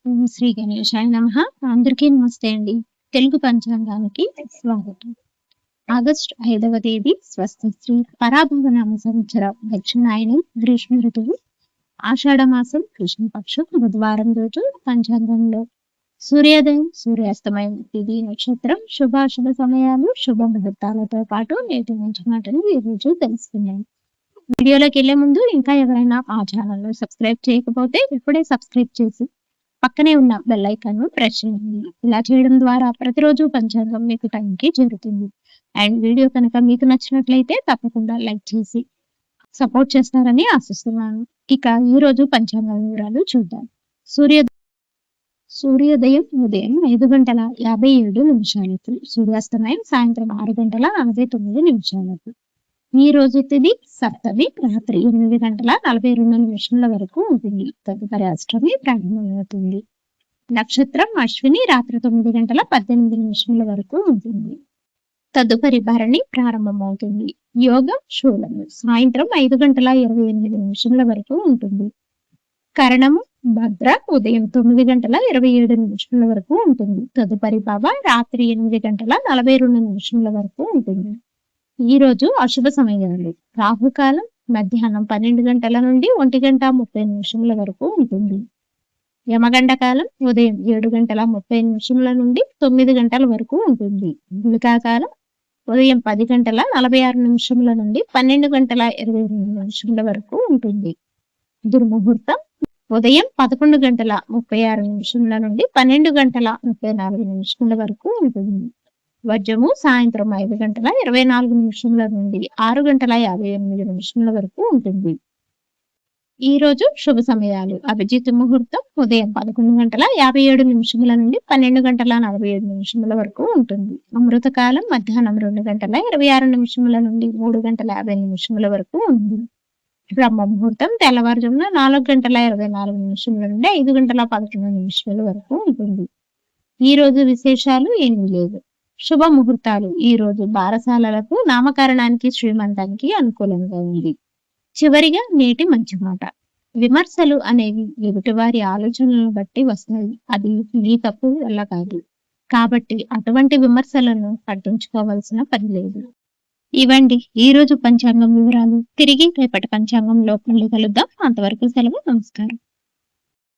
ఓం శ్రీ గణేశాయ నమః. అందరికీ నమస్తే అండి. తెలుగు పంచాంగానికి స్వాగతం. ఆగస్టు 5వ తేదీ స్వస్తి పరాభవనామ సంవత్సరం దక్షిణాయనం గ్రీష్మ ఋతువు ఆషాఢ మాసం కృష్ణపక్షం బుధవారం రోజు పంచాంగంలో సూర్యోదయం సూర్యాస్తమయం తిథి నక్షత్రం శుభాశుభ సమయాలు శుభ ముహూర్తాలతో పాటు నేటి నుంచి మాటలు ఈ రోజు తెలుసుకున్నాం. వీడియోలోకి వెళ్లే ముందు ఇంకా ఎవరైనా ఆ ఛానల్ సబ్స్క్రైబ్ చేయకపోతే ఇప్పుడే సబ్స్క్రైబ్ చేసి పక్కనే ఉన్న బెల్ ఐకాన్ ప్రెస్ చేయండి. ఇలా చేయడం ద్వారా ప్రతిరోజు పంచాంగం మీకు టైంకి చేరుతుంది. అండ్ వీడియో కనుక మీకు నచ్చినట్లయితే తప్పకుండా లైక్ చేసి సపోర్ట్ చేస్తారని ఆశిస్తున్నాను. ఇక ఈ రోజు పంచాంగం వివరాలు చూద్దాం. సూర్యోదయం ఉదయం 5:57 సూర్యాస్తమయం సాయంత్రం 6:49. ఈ రోజు తిథి సప్తమి రాత్రి 8:42 వరకు ఉంటుంది. తదుపరి అష్టమి ప్రారంభమవుతుంది. నక్షత్రం అశ్విని రాత్రి 9:18 వరకు ఉంటుంది. తదుపరి భరణి ప్రారంభమవుతుంది. యోగం శూలము సాయంత్రం 5:28 వరకు ఉంటుంది. కరణము భద్ర ఉదయం 9:27 వరకు ఉంటుంది. తదుపరి భవ రాత్రి 8:42 వరకు ఉంటుంది. ఈ రోజు అశుభ సమయాలు రాహుకాలం మధ్యాహ్నం 12 గంటల నుండి 1:30 వరకు ఉంటుంది. యమగండ కాలం ఉదయం 7:30 నుండి 9 గంటల వరకు ఉంటుంది. గుళికాకాలం ఉదయం 10:46 నుండి 12:22 వరకు ఉంటుంది. దుర్ముహూర్తం ఉదయం 11:36 నుండి 12:34 వరకు ఉంటుంది. వజ్రము సాయంత్రం 5:24 నుండి 6:58 వరకు ఉంటుంది. ఈ రోజు శుభ సమయాలు అభిజిత్ ముహూర్తం ఉదయం 11:57 నుండి 12:47 వరకు ఉంటుంది. అమృతకాలం మధ్యాహ్నం 2:26 నుండి 3:50 వరకు ఉంది. బ్రహ్మ ముహూర్తం తెల్లవారుజామున 4:24 నుండి 5:11 వరకు ఉంటుంది. ఈ రోజు విశేషాలు ఏమీ లేదు. శుభ ముహూర్తాలు ఈ రోజు బారసాలలకు నామకరణానికి శ్రీమంతానికి అనుకూలంగా ఉంది. చివరిగా నేటి మంచి మాట. విమర్శలు అనేవి ఎదుటివారి ఆలోచనలను బట్టి వస్తాయి. అది నీ తప్పు వల్ల కాదు. కాబట్టి అటువంటి విమర్శలను పట్టించుకోవాల్సిన పని లేదు. ఇవండి ఈ రోజు పంచాంగం వివరాలు. తిరిగి రేపటి పంచాంగంలో మళ్ళీ కలుద్దాం. అంతవరకు సెలవు. నమస్కారం.